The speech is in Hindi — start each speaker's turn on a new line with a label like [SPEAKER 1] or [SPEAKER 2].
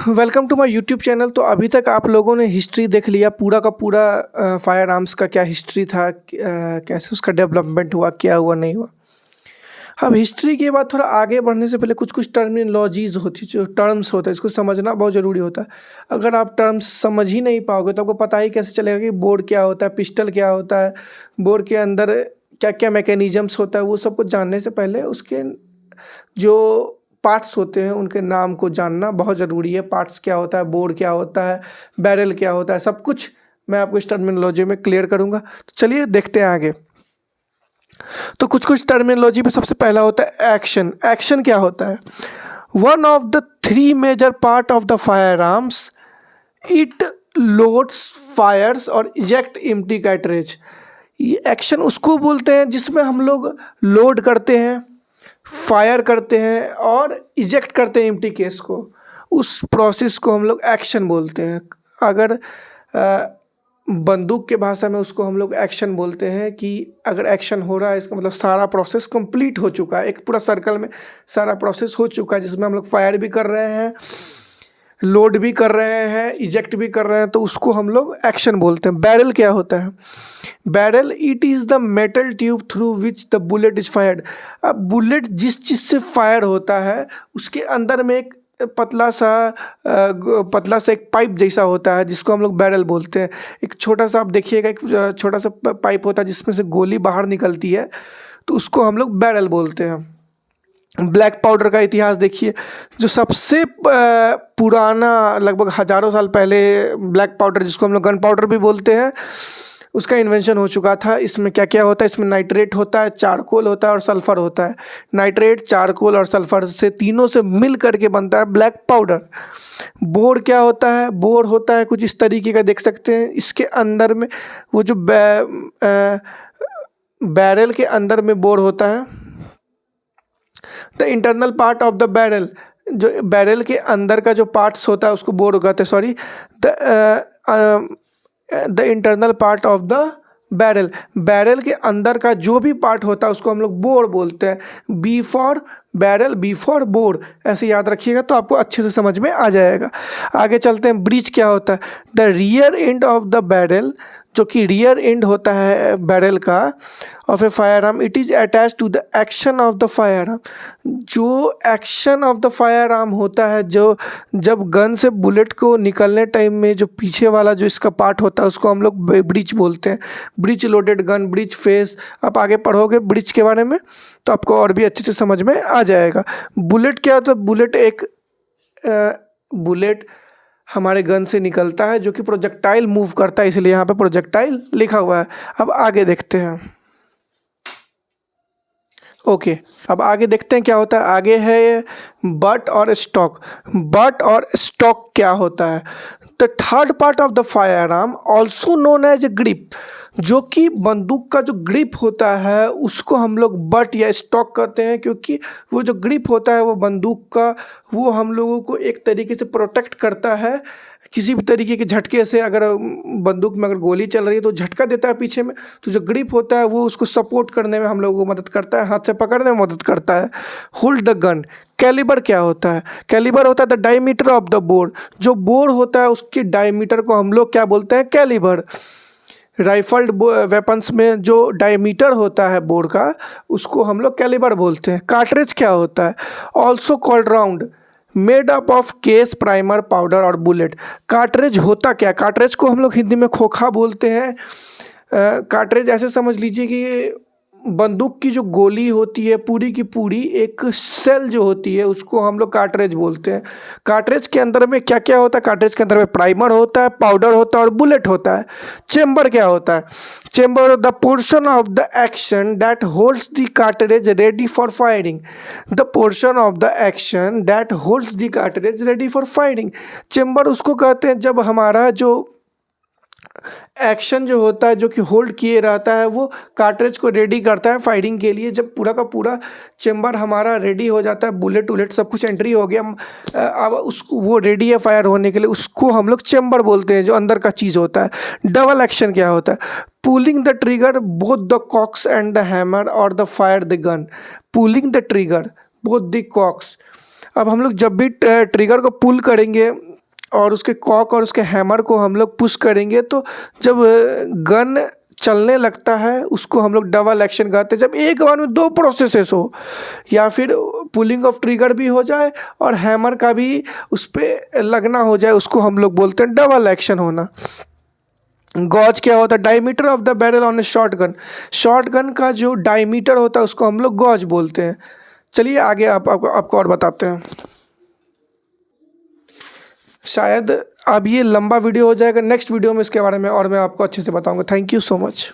[SPEAKER 1] Welcome to my YouTube channel. तो अभी तक आप लोगों ने हिस्ट्री देख लिया, पूरा का पूरा फायर आर्म्स का क्या हिस्ट्री था, कैसे उसका डेवलपमेंट हुआ, क्या हुआ नहीं हुआ। अब हिस्ट्री के बाद थोड़ा आगे बढ़ने से पहले कुछ कुछ टर्मिनोलॉजीज होती, जो टर्म्स होता है, इसको समझना बहुत ज़रूरी होता है। अगर आप टर्म्स समझ ही नहीं पाओगे तो आपको पता ही कैसे चलेगा कि बोर्ड क्या होता है, पिस्टल क्या होता है, बोर्ड के अंदर क्या क्या मैकेनिज्म्स होता है। वो सब कुछ जानने से पहले उसके जो पार्ट्स होते हैं उनके नाम को जानना बहुत ज़रूरी है। पार्ट्स क्या होता है, बोर्ड क्या होता है, बैरल क्या होता है, सब कुछ मैं आपको इस टर्मिनोलॉजी में क्लियर करूँगा। तो चलिए देखते हैं आगे। तो कुछ कुछ टर्मिनोलॉजी में सबसे पहला होता है एक्शन। एक्शन क्या होता है? One of the three major part of the firearms, it loads, fires और इजेक्ट एम्प्टी कार्ट्रिज। ये एक्शन उसको बोलते हैं जिसमें हम लोग लोड करते हैं, फायर करते हैं और इजेक्ट करते हैं एम्प्टी केस को। उस प्रोसेस को हम लोग एक्शन बोलते हैं। अगर बंदूक के भाषा में उसको हम लोग एक्शन बोलते हैं कि अगर एक्शन हो रहा है इसका मतलब सारा प्रोसेस कंप्लीट हो चुका है, एक पूरा सर्कल में सारा प्रोसेस हो चुका है, जिसमें हम लोग फायर भी कर रहे हैं, लोड भी कर रहे हैं, इजेक्ट भी कर रहे हैं, तो उसको हम लोग एक्शन बोलते हैं। बैरल क्या होता है? Barrel, it is the metal tube through which the bullet is fired. अब बुलेट जिस चीज़ से फायर होता है उसके अंदर में एक पतला सा एक पाइप जैसा होता है जिसको हम लोग बैरल बोलते हैं। एक छोटा सा, आप देखिएगा, एक छोटा सा पाइप होता है जिसमें से गोली बाहर निकलती है, तो उसको हम लोग बैरल बोलते हैं। ब्लैक पाउडर का इतिहास देखिए, जो सबसे पुराना, लगभग हज़ारों साल पहले ब्लैक पाउडर, जिसको हम लोग गन पाउडर भी बोलते हैं, उसका इन्वेंशन हो चुका था। इसमें क्या क्या होता है? इसमें नाइट्रेट होता है, चारकोल होता है और सल्फ़र होता है। नाइट्रेट, चारकोल और सल्फ़र से तीनों से मिल करके बनता है ब्लैक पाउडर। बोर क्या होता है? बोर होता है कुछ इस तरीके का, देख सकते हैं। इसके अंदर में वो जो बैरल के अंदर में बोर होता है। The internal part of the barrel, जो बैरल के अंदर का जो पार्ट्स होता है उसको बोर कहते हैं। Sorry, the internal part of the barrel, barrel के अंदर का जो भी पार्ट होता है उसको हम लोग बोर बोलते हैं। B for barrel, B for bore, ऐसे याद रखिएगा तो आपको अच्छे से समझ में आ जाएगा। आगे चलते हैं। ब्रीच क्या होता है? The rear end of the barrel, जो कि रियर एंड होता है बैरल का, of a firearm, it is attach to the action of the firearm. जो action of the firearm होता है, जो जब गन से बुलेट को निकलने टाइम में जो पीछे वाला जो इसका पार्ट होता है उसको हम लोग ब्रीच बोलते हैं। Breach loaded gun, breach face. आप आगे पढ़ोगे ब्रीच के बारे में तो आपको और भी अच्छे से समझ में आ जाएगा। बुलेट क्या होता है? बुलेट एक बुलेट हमारे गन से निकलता है जो कि प्रोजेक्टाइल मूव करता है, इसलिए यहाँ पे प्रोजेक्टाइल लिखा हुआ है। अब आगे देखते हैं। ओके, अब आगे देखते हैं क्या होता है। आगे है बट और स्टॉक। बट और स्टॉक क्या होता है? The third part of the firearm, also known as a grip, जो कि बंदूक का जो ग्रिप होता है उसको हम लोग बट या स्टॉक कहते हैं, क्योंकि वो जो ग्रिप होता है वो बंदूक का, वो हम लोगों को एक तरीके से प्रोटेक्ट करता है किसी भी तरीके के झटके से। अगर बंदूक में अगर गोली चल रही है तो झटका देता है पीछे में, तो जो ग्रिप होता है वो उसको सपोर्ट करने में हम लोगों को मदद करता है, हाथ से पकड़ने में मदद करता है। Hold the gun. कैलिबर क्या होता है? कैलिबर होता है the diameter of the bore. जो बोर होता है उसके डायमीटर को हम लोग क्या बोलते हैं? कैलिबर। राइफल्ड वेपन्स में जो डायमीटर होता है बोर का उसको हम लोग कैलिबर बोलते हैं। कार्ट्रिज क्या होता है? Also called round, made up of case, primer, powder और बुलेट। कार्ट्रिज होता क्या? कार्ट्रिज को हम लोग हिंदी में खोखा बोलते हैं। कार्ट्रिज ऐसे समझ लीजिए कि बंदूक की जो गोली होती है पूरी की पूरी एक सेल जो होती है उसको हम लोग कार्ट्रिज बोलते हैं। कार्ट्रिज के अंदर में क्या क्या होता है? कार्ट्रिज के अंदर में प्राइमर होता है, पाउडर होता है और बुलेट होता है। चेम्बर क्या होता है? Chamber, the portion of the action that holds the cartridge ready for firing. The portion of the action that holds the cartridge ready for firing. Chamber उसको कहते हैं जब हमारा जो एक्शन जो होता है, जो कि होल्ड किए रहता है, वो कार्ट्रिज को रेडी करता है फायरिंग के लिए। जब पूरा का पूरा चेम्बर हमारा रेडी हो जाता है, बुलेट उलेट सब कुछ एंट्री हो गया, अब उसको वो रेडी है फायर होने के लिए, उसको हम लोग चेम्बर बोलते हैं, जो अंदर का चीज़ होता है। डबल एक्शन क्या होता है? Pulling the trigger both the cocks and the hammer or the fire the gun. Pulling the trigger both the cocks, अब हम लोग जब भी ट्रिगर को पुल करेंगे और उसके कॉक और उसके हैमर को हम लोग पुश करेंगे तो जब गन चलने लगता है उसको हम लोग डबल एक्शन कहते हैं। जब एक बार में दो प्रोसेसेस हो या फिर पुलिंग ऑफ ट्रिगर भी हो जाए और हैमर का भी उस पर लगना हो जाए, उसको हम लोग बोलते हैं डबल एक्शन होना। गॉज क्या होता है? Diameter of the barrel on A short gun. Short gun का जो डायमीटर होता है उसको हम लोग गॉज बोलते हैं। चलिए आगे आपको और बताते हैं। शायद अब ये लंबा वीडियो हो जाएगा, नेक्स्ट वीडियो में इसके बारे में और मैं आपको अच्छे से बताऊंगा। Thank you so much.